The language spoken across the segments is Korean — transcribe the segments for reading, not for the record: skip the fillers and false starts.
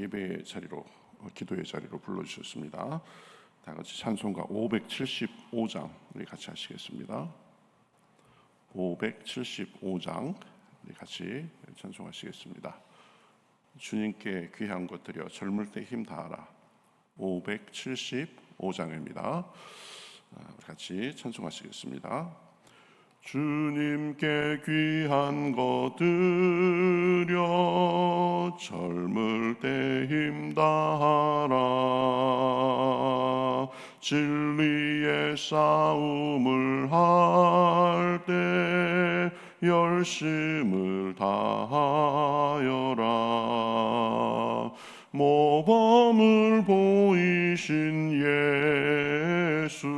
예배의 자리로 기도의 자리로 불러주셨습니다. 다 같이 찬송가 575장 우리 같이 하시겠습니다. 575장 우리 같이 찬송하시겠습니다. 주님께 귀한 것 드려 젊을 때 힘 다하라. 575장입니다. 우리 같이 찬송하시겠습니다. 주님께 귀한 것 드려 젊을 때 힘 다하라. 진리의 싸움을 할 때 열심을 다하여라. 모범을 보이신 예수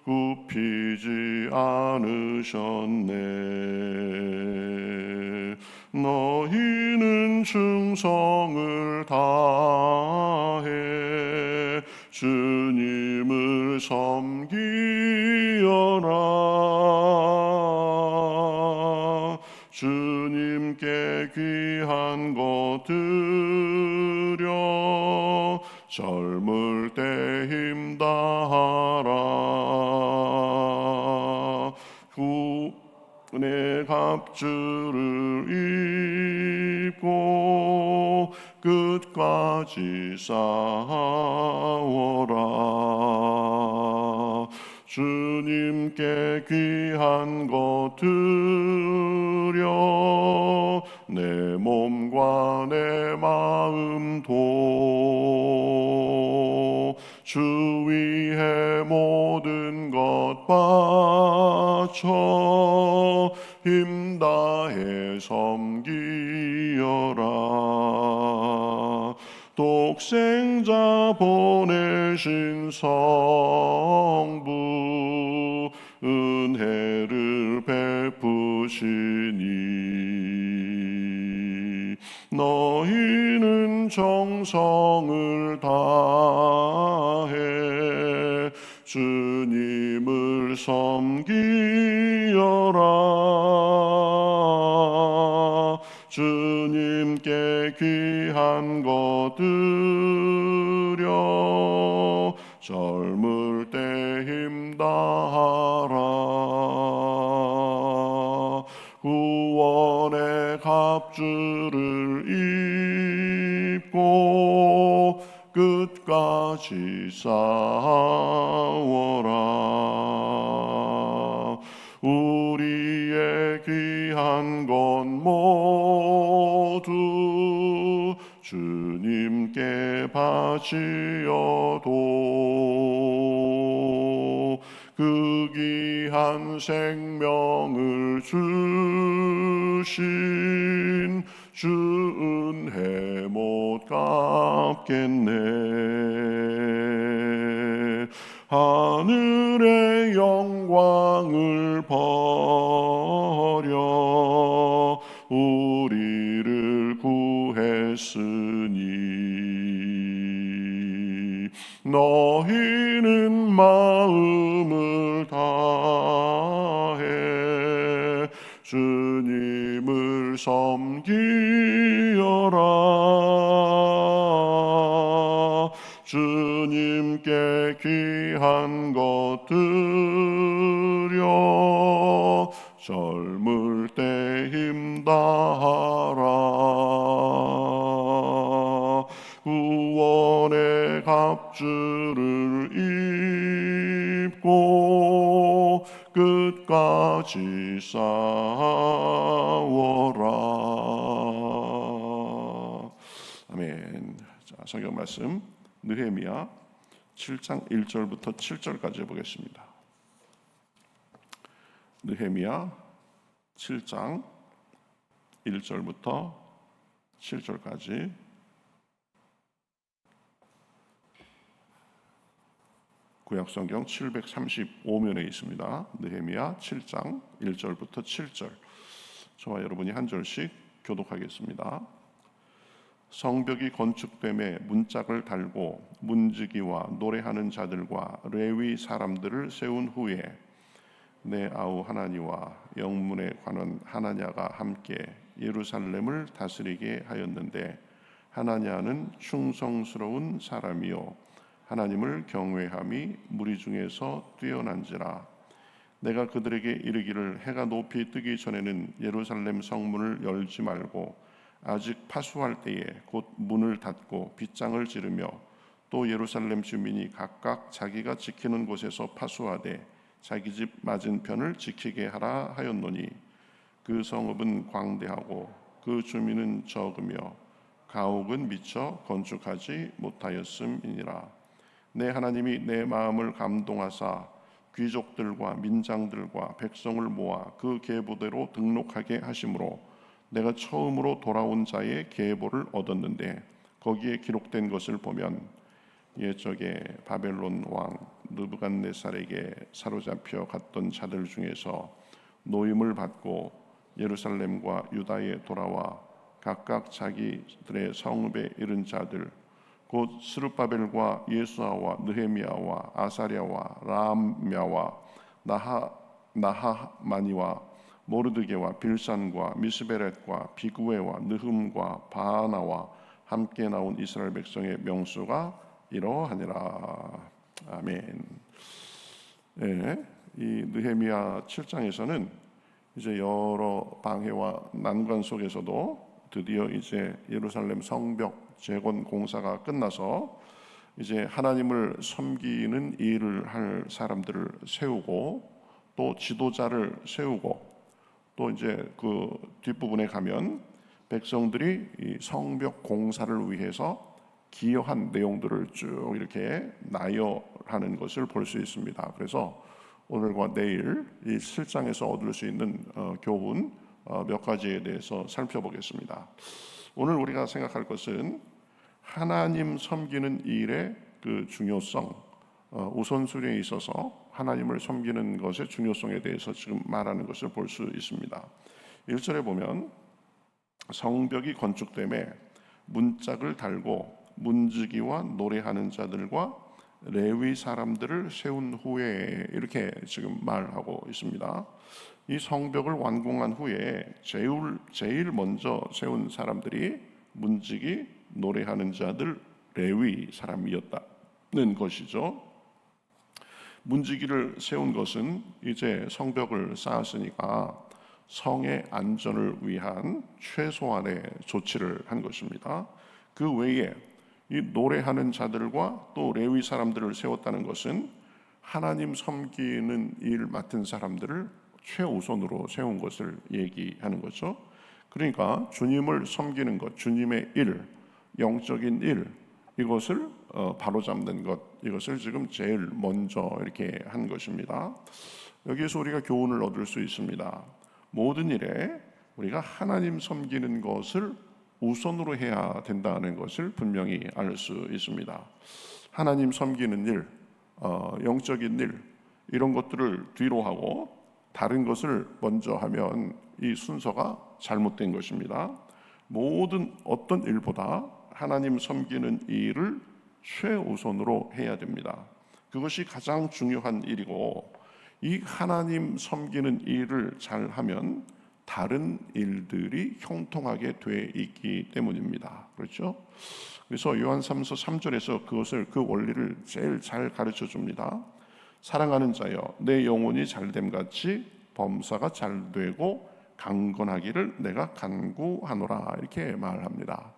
굽히지 않으셨네. 너희는 충성을 다해 주님을 섬기어라. 주님께 귀한 것 드려 젊을 때 힘 다하라. 구원의 갑주를 입고 끝까지 싸워라. 주님께 귀한 것 드려 내 몸과 내 마음도 주 위에 모든 것 바쳐 힘 다해 섬기어라. 독생자 보내신 성부 은혜를 베푸시니 너희는 정성을 다해 주님을 섬기어라. 주님께 귀한 것 드려 젊을 때 힘 다하라. 구원의 갑주를 입고 끝까지 싸워라. 우리의 귀한 것 모두 주님께 바치어도 그 귀한 생명을 주신 주 은혜 못 갚겠네. 하늘의 영광을 버려 우리를 구했으니 너희는 마음을 다해 주님을 섬기어라. 주님께 귀한 것 드려 젊을 때 힘 다하라. 구원의 갑주를 입고 끝까지 싸워라. 아멘. 자, 성경 말씀 느헤미야 7장 1절부터 7절까지 보겠습니다. 느헤미야 7장 1절부터 7절까지 구약성경 735면에 있습니다. 느헤미야 7장 1절부터 7절. 저와 여러분이 한 절씩 교독하겠습니다. 성벽이 건축됨에 문짝을 달고 문지기와 노래하는 자들과 레위 사람들을 세운 후에 내 아우 하나니와 영문의 관원 하나냐가 함께 예루살렘을 다스리게 하였는데 하나냐는 충성스러운 사람이요 하나님을 경외함이 무리 중에서 뛰어난지라. 내가 그들에게 이르기를 해가 높이 뜨기 전에는 예루살렘 성문을 열지 말고 아직 파수할 때에 곧 문을 닫고 빗장을 지르며 또 예루살렘 주민이 각각 자기가 지키는 곳에서 파수하되 자기 집 맞은편을 지키게 하라 하였노니 그 성읍은 광대하고 그 주민은 적으며 가옥은 미처 건축하지 못하였음이니라. 내 하나님이 내 마음을 감동하사 귀족들과 민장들과 백성을 모아 그 계보대로 등록하게 하심으로 내가 처음으로 돌아온 자의 계보를 얻었는데 거기에 기록된 것을 보면 옛적에 바벨론 왕 느부갓네살에게 사로잡혀 갔던 자들 중에서 노임을 받고 예루살렘과 유다에 돌아와 각각 자기들의 성읍에 이른 자들 곧 스룹바벨과 예수아와 느헤미야와 아사랴와 라암야와 나하마니와 모르드게와 빌산과 미스베렛과 비구에와 느흠과 바하나와 함께 나온 이스라엘 백성의 명수가 이러하니라. 아멘. 네, 이 느헤미야 7장에서는 이제 여러 방해와 난관 속에서도 드디어 이제 예루살렘 성벽 재건 공사가 끝나서 이제 하나님을 섬기는 일을 할 사람들을 세우고 또 지도자를 세우고 또 이제 그 뒷부분에 가면 백성들이 이 성벽 공사를 위해서 기여한 내용들을 쭉 이렇게 나열하는 것을 볼 수 있습니다. 그래서 오늘과 내일 이 7장에서 얻을 수 있는 교훈 몇 가지에 대해서 살펴보겠습니다. 오늘 우리가 생각할 것은 하나님 섬기는 일의 그 중요성, 우선순위에 있어서 하나님을 섬기는 것의 중요성에 대해서 지금 말하는 것을 볼 수 있습니다. 1절에 보면 성벽이 건축됨에 문짝을 달고 문지기와 노래하는 자들과 레위 사람들을 세운 후에 이렇게 지금 말하고 있습니다. 이 성벽을 완공한 후에 제일 먼저 세운 사람들이 문지기, 노래하는 자들, 레위 사람이었다는 것이죠. 문지기를 세운 것은 이제 성벽을 쌓았으니까 성의 안전을 위한 최소한의 조치를 한 것입니다. 그 외에 이 노래하는 자들과 또 레위 사람들을 세웠다는 것은 하나님 섬기는 일 맡은 사람들을 최우선으로 세운 것을 얘기하는 거죠. 그러니까 주님을 섬기는 것, 주님의 일, 영적인 일, 이것을 바로잡는 것, 이것을 지금 제일 먼저 이렇게 한 것입니다. 여기에서 우리가 교훈을 얻을 수 있습니다. 모든 일에 우리가 하나님 섬기는 것을 우선으로 해야 된다는 것을 분명히 알 수 있습니다. 하나님 섬기는 일, 영적인 일, 이런 것들을 뒤로 하고 다른 것을 먼저 하면 이 순서가 잘못된 것입니다. 모든 어떤 일보다 하나님 섬기는 일을 최우선으로 해야 됩니다. 그것이 가장 중요한 일이고 이 하나님 섬기는 일을 잘하면 다른 일들이 형통하게 돼 있기 때문입니다. 그렇죠? 그래서 요한 3서 3절에서 그 원리를 제일 잘 가르쳐 줍니다. 사랑하는 자여, 내 영혼이 잘됨 같이 범사가 잘되고 강건하기를 내가 간구하노라, 이렇게 말합니다.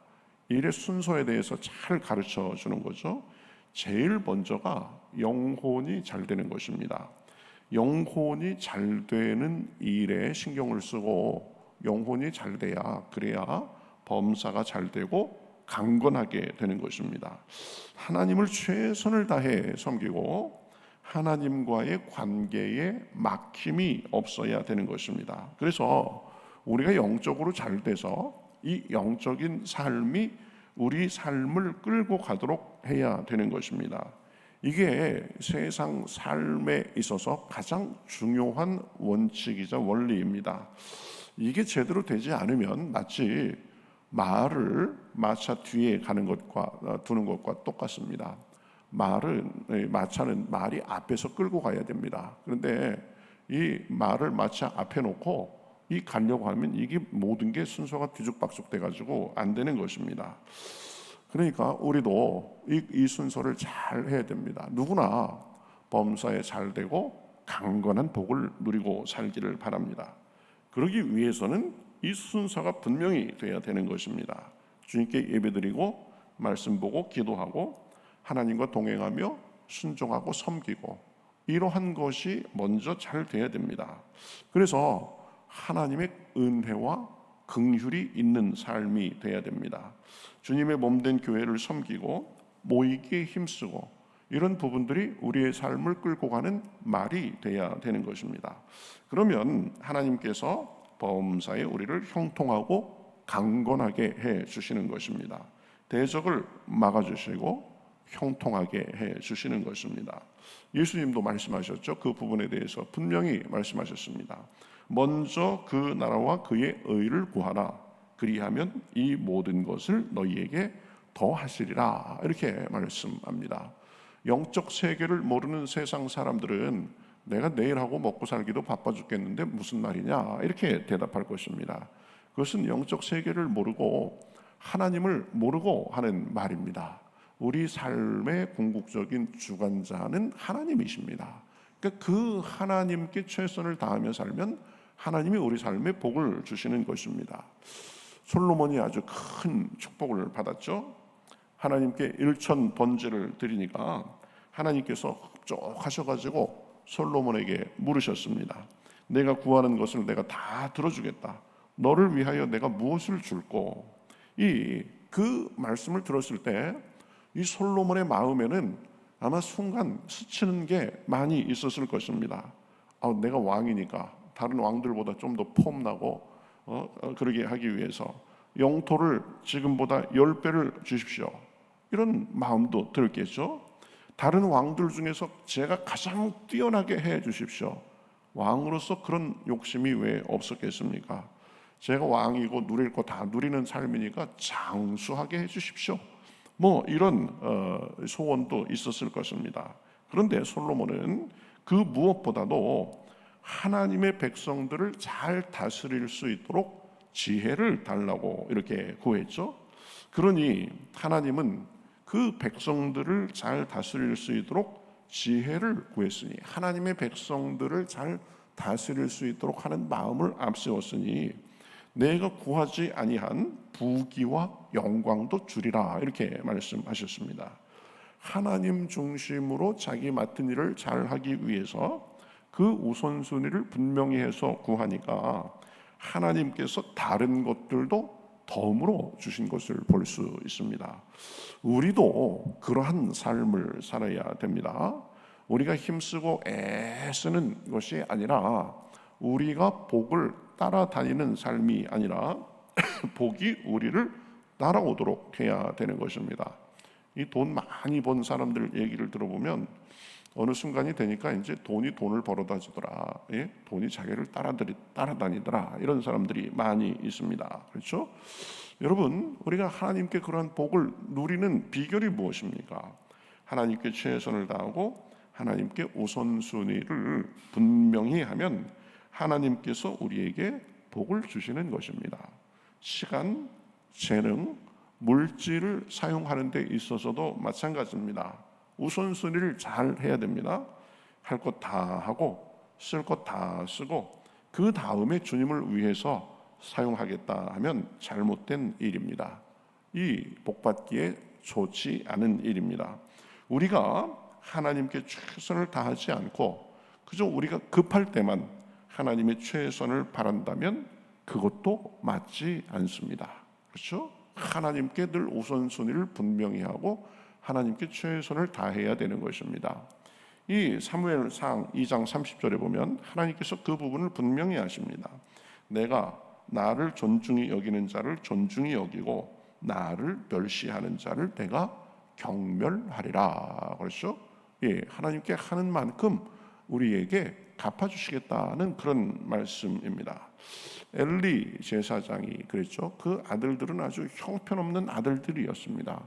일의 순서에 대해서 잘 가르쳐 주는 거죠. 제일 먼저가 영혼이 잘 되는 것입니다. 영혼이 잘 되는 일에 신경을 쓰고 영혼이 잘 돼야, 그래야 범사가 잘 되고 강건하게 되는 것입니다. 하나님을 최선을 다해 섬기고 하나님과의 관계에 막힘이 없어야 되는 것입니다. 그래서 우리가 영적으로 잘 돼서 이 영적인 삶이 우리 삶을 끌고 가도록 해야 되는 것입니다. 이게 세상 삶에 있어서 가장 중요한 원칙이자 원리입니다. 이게 제대로 되지 않으면 마치 말을 마차 뒤에 가는 것과 두는 것과 똑같습니다. 마차는 말이 앞에서 끌고 가야 됩니다. 그런데 이 말을 마차 앞에 놓고 이 가려고 하면 이게 모든 게 순서가 뒤죽박죽 돼가지고 안 되는 것입니다. 그러니까 우리도 이 순서를 잘 해야 됩니다. 누구나 범사에 잘 되고 강건한 복을 누리고 살기를 바랍니다. 그러기 위해서는 이 순서가 분명히 돼야 되는 것입니다. 주님께 예배드리고 말씀 보고 기도하고 하나님과 동행하며 순종하고 섬기고 이러한 것이 먼저 잘 돼야 됩니다. 그래서 하나님의 은혜와 긍휼이 있는 삶이 돼야 됩니다. 주님의 몸된 교회를 섬기고 모이기에 힘쓰고 이런 부분들이 우리의 삶을 끌고 가는 말이 돼야 되는 것입니다. 그러면 하나님께서 범사에 우리를 형통하고 강건하게 해 주시는 것입니다. 대적을 막아주시고 형통하게 해 주시는 것입니다. 예수님도 말씀하셨죠. 그 부분에 대해서 분명히 말씀하셨습니다. 먼저 그 나라와 그의 의를 구하라. 그리하면 이 모든 것을 너희에게 더하시리라. 이렇게 말씀합니다. 영적 세계를 모르는 세상 사람들은 내가 내일하고 먹고 살기도 바빠 죽겠는데 무슨 말이냐 이렇게 대답할 것입니다. 그것은 영적 세계를 모르고 하나님을 모르고 하는 말입니다. 우리 삶의 궁극적인 주관자는 하나님이십니다. 그러니까 그 하나님께 최선을 다하며 살면 하나님이 우리 삶에 복을 주시는 것입니다. 솔로몬이 아주 큰 축복을 받았죠. 하나님께 일천 번제를 드리니까 하나님께서 흡족하셔가지고 솔로몬에게 물으셨습니다. 내가 구하는 것을 내가 다 들어주겠다. 너를 위하여 내가 무엇을 줄꼬? 그 말씀을 들었을 때 이 솔로몬의 마음에는 아마 순간 스치는 게 많이 있었을 것입니다. 내가 왕이니까 다른 왕들보다 좀 더 폼나고 그러게 하기 위해서 영토를 지금보다 10배를 주십시오. 이런 마음도 들겠죠. 다른 왕들 중에서 제가 가장 뛰어나게 해 주십시오. 왕으로서 그런 욕심이 왜 없었겠습니까? 제가 왕이고 누릴 거 다 누리는 삶이니까 장수하게 해 주십시오. 이런 소원도 있었을 것입니다. 그런데 솔로몬은 그 무엇보다도 하나님의 백성들을 잘 다스릴 수 있도록 지혜를 달라고 이렇게 구했죠. 그러니 하나님은 그 백성들을 잘 다스릴 수 있도록 지혜를 구했으니 하나님의 백성들을 잘 다스릴 수 있도록 하는 마음을 앞세웠으니 내가 구하지 아니한 부귀와 영광도 주리라 이렇게 말씀하셨습니다. 하나님 중심으로 자기 맡은 일을 잘 하기 위해서 그 우선순위를 분명히 해서 구하니까 하나님께서 다른 것들도 덤으로 주신 것을 볼 수 있습니다. 우리도 그러한 삶을 살아야 됩니다. 우리가 힘쓰고 애쓰는 것이 아니라 우리가 복을 따라다니는 삶이 아니라 복이 우리를 따라오도록 해야 되는 것입니다. 이 돈 많이 번 사람들 얘기를 들어보면 어느 순간이 되니까 이제 돈이 돈을 벌어다 주더라. 돈이 자기를 따라다니더라. 이런 사람들이 많이 있습니다. 그렇죠? 여러분, 우리가 하나님께 그러한 복을 누리는 비결이 무엇입니까? 하나님께 최선을 다하고 하나님께 우선순위를 분명히 하면 하나님께서 우리에게 복을 주시는 것입니다. 시간, 재능, 물질을 사용하는 데 있어서도 마찬가지입니다. 우선순위를 잘 해야 됩니다. 할 것 다 하고 쓸 것 다 쓰고 그 다음에 주님을 위해서 사용하겠다 하면 잘못된 일입니다. 이 복받기에 좋지 않은 일입니다. 우리가 하나님께 최선을 다하지 않고 그저 우리가 급할 때만 하나님의 최선을 바란다면 그것도 맞지 않습니다. 그렇죠? 하나님께 늘 우선순위를 분명히 하고 하나님께 최선을 다해야 되는 것입니다. 이 사무엘상 2장 30절에 보면 하나님께서 그 부분을 분명히 하십니다. 내가 나를 존중히 여기는 자를 존중히 여기고 나를 멸시하는 자를 내가 경멸하리라. 그렇죠? 하나님께 하는 만큼 우리에게 갚아주시겠다는 그런 말씀입니다. 엘리 제사장이 그랬죠. 그 아들들은 아주 형편없는 아들들이었습니다.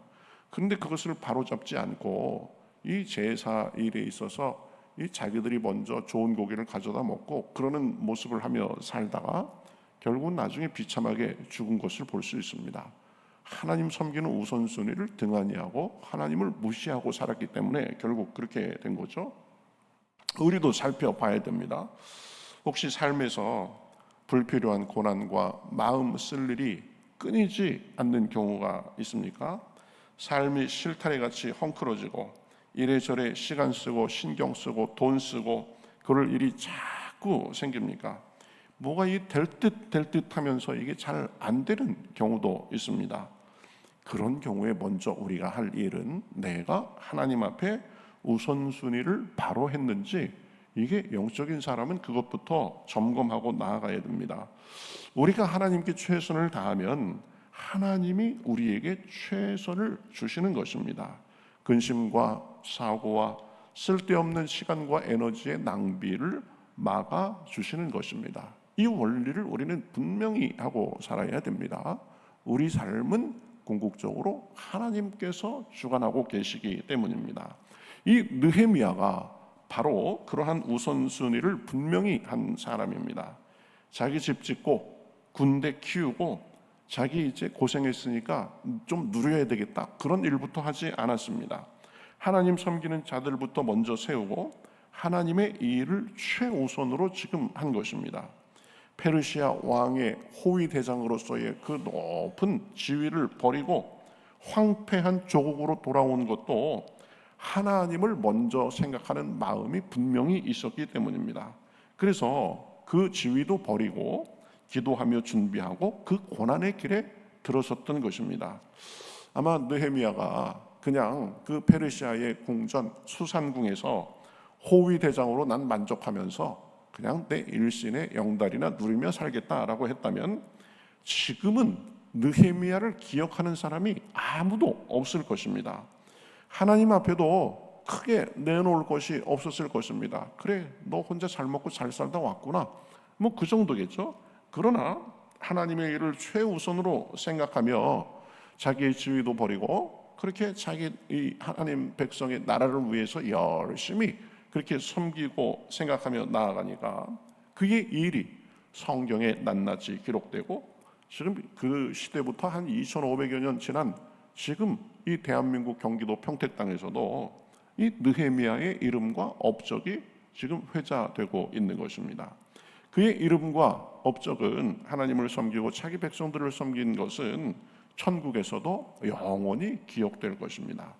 그런데 그것을 바로잡지 않고 이 제사 일에 있어서 이 자기들이 먼저 좋은 고기를 가져다 먹고 그러는 모습을 하며 살다가 결국 나중에 비참하게 죽은 것을 볼 수 있습니다. 하나님 섬기는 우선순위를 등한히하고 하나님을 무시하고 살았기 때문에 결국 그렇게 된 거죠. 우리도 살펴봐야 됩니다. 혹시 삶에서 불필요한 고난과 마음 쓸 일이 끊이지 않는 경우가 있습니까? 삶이 실타래같이 헝클어지고 이래저래 시간 쓰고 신경 쓰고 돈 쓰고 그럴 일이 자꾸 생깁니까? 뭐가 될 듯 하면서 이게 잘 안 되는 경우도 있습니다. 그런 경우에 먼저 우리가 할 일은 내가 하나님 앞에 우선순위를 바로 했는지, 이게 영적인 사람은 그것부터 점검하고 나아가야 됩니다. 우리가 하나님께 최선을 다하면 하나님이 우리에게 최선을 주시는 것입니다. 근심과 사고와 쓸데없는 시간과 에너지의 낭비를 막아 주시는 것입니다. 이 원리를 우리는 분명히 하고 살아야 됩니다. 우리 삶은 궁극적으로 하나님께서 주관하고 계시기 때문입니다. 이 느헤미야가 바로 그러한 우선순위를 분명히 한 사람입니다. 자기 집 짓고 군대 키우고 자기 이제 고생했으니까 좀 누려야 되겠다, 그런 일부터 하지 않았습니다. 하나님 섬기는 자들부터 먼저 세우고 하나님의 일을 최우선으로 지금 한 것입니다. 페르시아 왕의 호위 대장으로서의 그 높은 지위를 버리고 황폐한 조국으로 돌아온 것도 하나님을 먼저 생각하는 마음이 분명히 있었기 때문입니다. 그래서 그 지위도 버리고 기도하며 준비하고 그 고난의 길에 들어섰던 것입니다. 아마 느헤미야가 그냥 그 페르시아의 궁전 수산궁에서 호위 대장으로 난 만족하면서 그냥 내 일신의 영달이나 누리며 살겠다라고 했다면 지금은 느헤미야를 기억하는 사람이 아무도 없을 것입니다. 하나님 앞에도 크게 내놓을 것이 없었을 것입니다. 그래, 너 혼자 잘 먹고 잘 살다 왔구나, 뭐 그 정도겠죠. 그러나 하나님의 일을 최우선으로 생각하며 자기의 지위도 버리고 그렇게 자기 이 하나님 백성의 나라를 위해서 열심히 그렇게 섬기고 생각하며 나아가니까 그의 일이 성경에 낱낱이 기록되고 지금 그 시대부터 한 2500여 년 지난 지금 이 대한민국 경기도 평택 땅에서도 이 느헤미야의 이름과 업적이 지금 회자되고 있는 것입니다. 그의 이름과 업적은 하나님을 섬기고 자기 백성들을 섬긴 것은 천국에서도 영원히 기억될 것입니다.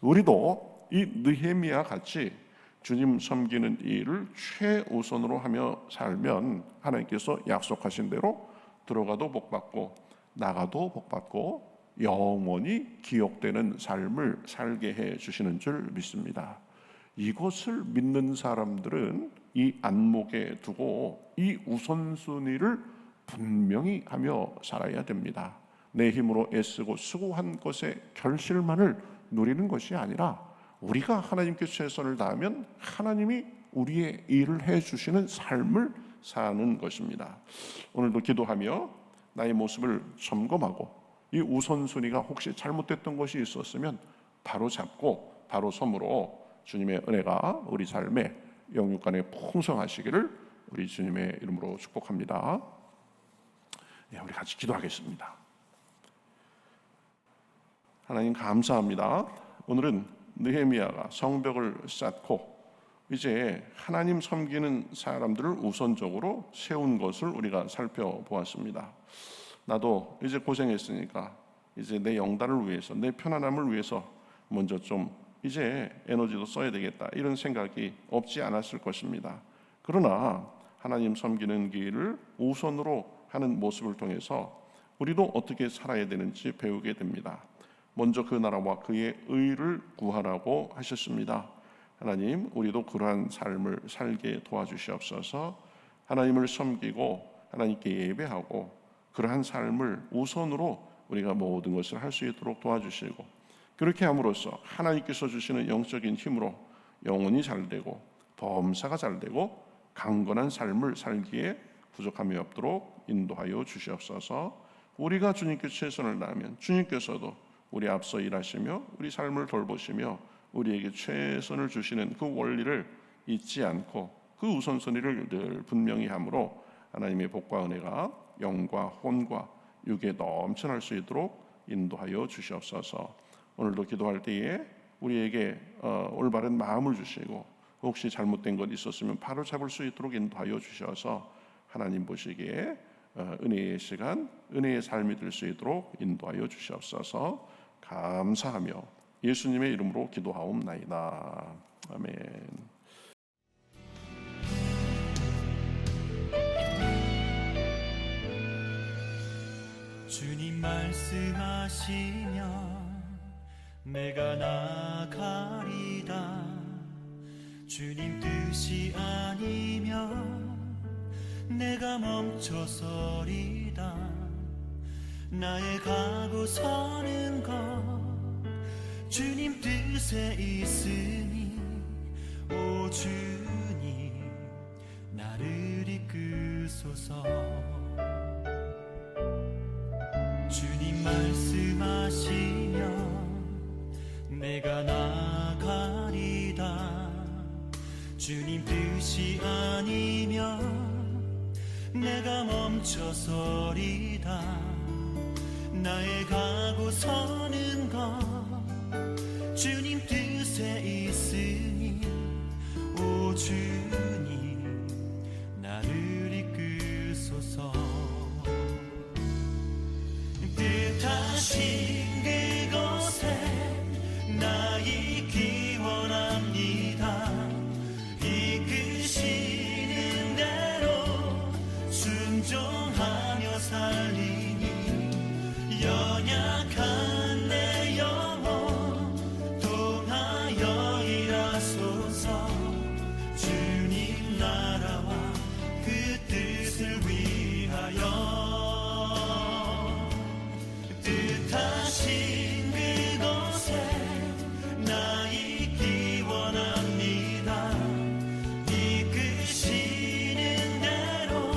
우리도 이 느헤미야 같이 주님 섬기는 일을 최우선으로 하며 살면 하나님께서 약속하신 대로 들어가도 복받고 나가도 복받고 영원히 기억되는 삶을 살게 해 주시는 줄 믿습니다. 이것을 믿는 사람들은 이 안목에 두고 이 우선순위를 분명히 하며 살아야 됩니다. 내 힘으로 애쓰고 수고한 것의 결실만을 누리는 것이 아니라 우리가 하나님께 최선을 다하면 하나님이 우리의 일을 해주시는 삶을 사는 것입니다. 오늘도 기도하며 나의 모습을 점검하고 이 우선순위가 혹시 잘못됐던 것이 있었으면 바로 잡고 바로 섬으로 주님의 은혜가 우리 삶에 영육간에 풍성하시기를 우리 주님의 이름으로 축복합니다. 네, 우리 같이 기도하겠습니다. 하나님 감사합니다. 오늘은 느헤미야가 성벽을 쌓고 이제 하나님 섬기는 사람들을 우선적으로 세운 것을 우리가 살펴보았습니다. 나도 이제 고생했으니까 이제 내 영달을 위해서, 내 편안함을 위해서 먼저 좀 이제 에너지도 써야 되겠다, 이런 생각이 없지 않았을 것입니다. 그러나 하나님 섬기는 길을 우선으로 하는 모습을 통해서 우리도 어떻게 살아야 되는지 배우게 됩니다. 먼저 그 나라와 그의 의를 구하라고 하셨습니다. 하나님, 우리도 그러한 삶을 살게 도와주시옵소서. 하나님을 섬기고 하나님께 예배하고 그러한 삶을 우선으로 우리가 모든 것을 할 수 있도록 도와주시고, 그렇게 함으로써 하나님께서 주시는 영적인 힘으로 영혼이 잘되고 범사가 잘되고 강건한 삶을 살기에 부족함이 없도록 인도하여 주시옵소서. 우리가 주님께 최선을 다하면 주님께서도 우리 앞서 일하시며 우리 삶을 돌보시며 우리에게 최선을 주시는 그 원리를 잊지 않고 그 우선순위를 늘 분명히 함으로 하나님의 복과 은혜가 영과 혼과 육에 넘쳐날 수 있도록 인도하여 주시옵소서. 오늘도 기도할 때에 우리에게 올바른 마음을 주시고 혹시 잘못된 것 있었으면 바로 잡을 수 있도록 인도하여 주셔서 하나님 보시기에 은혜의 시간, 은혜의 삶이 될 수 있도록 인도하여 주시옵소서. 감사하며 예수님의 이름으로 기도하옵나이다. 아멘. 주님 말씀하시면 내가 나가리다. 주님 뜻이 아니면 내가 멈춰서리다. 나의 가고 서는 것 주님 뜻에 있으니 오 주님 나를 이끄소서. 주님 말씀하시면 내가 나가리다. 주님 뜻이 아니면 내가 멈춰서리다. 나의 가고 서는 것 주님 뜻에 있으니 오 주님 나를 이끄소서. 뜻하신 그곳에 나 있기 원합니다. 이끄시는 대로 순종하며 살리니 연약한 내 영혼 통하여 일하소서. 주님 나라와 그 뜻을 위하여 뜻하신 그곳에 나 있기 원합니다. 이끄시는 대로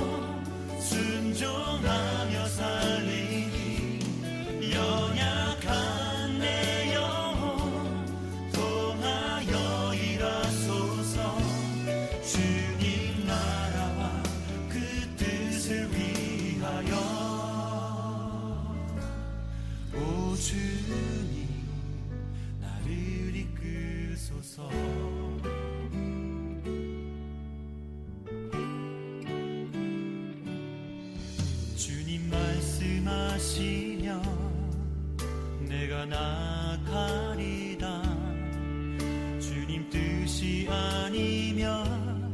순종하며 살리니 연약한 내 영혼 통하여 일하소서. 주님 나라와 그 뜻을 위하여 오 주님 나를 이끄소서. 주님 말씀하시면 내가 나가리다. 주님 뜻이 아니면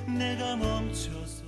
내가 멈춰서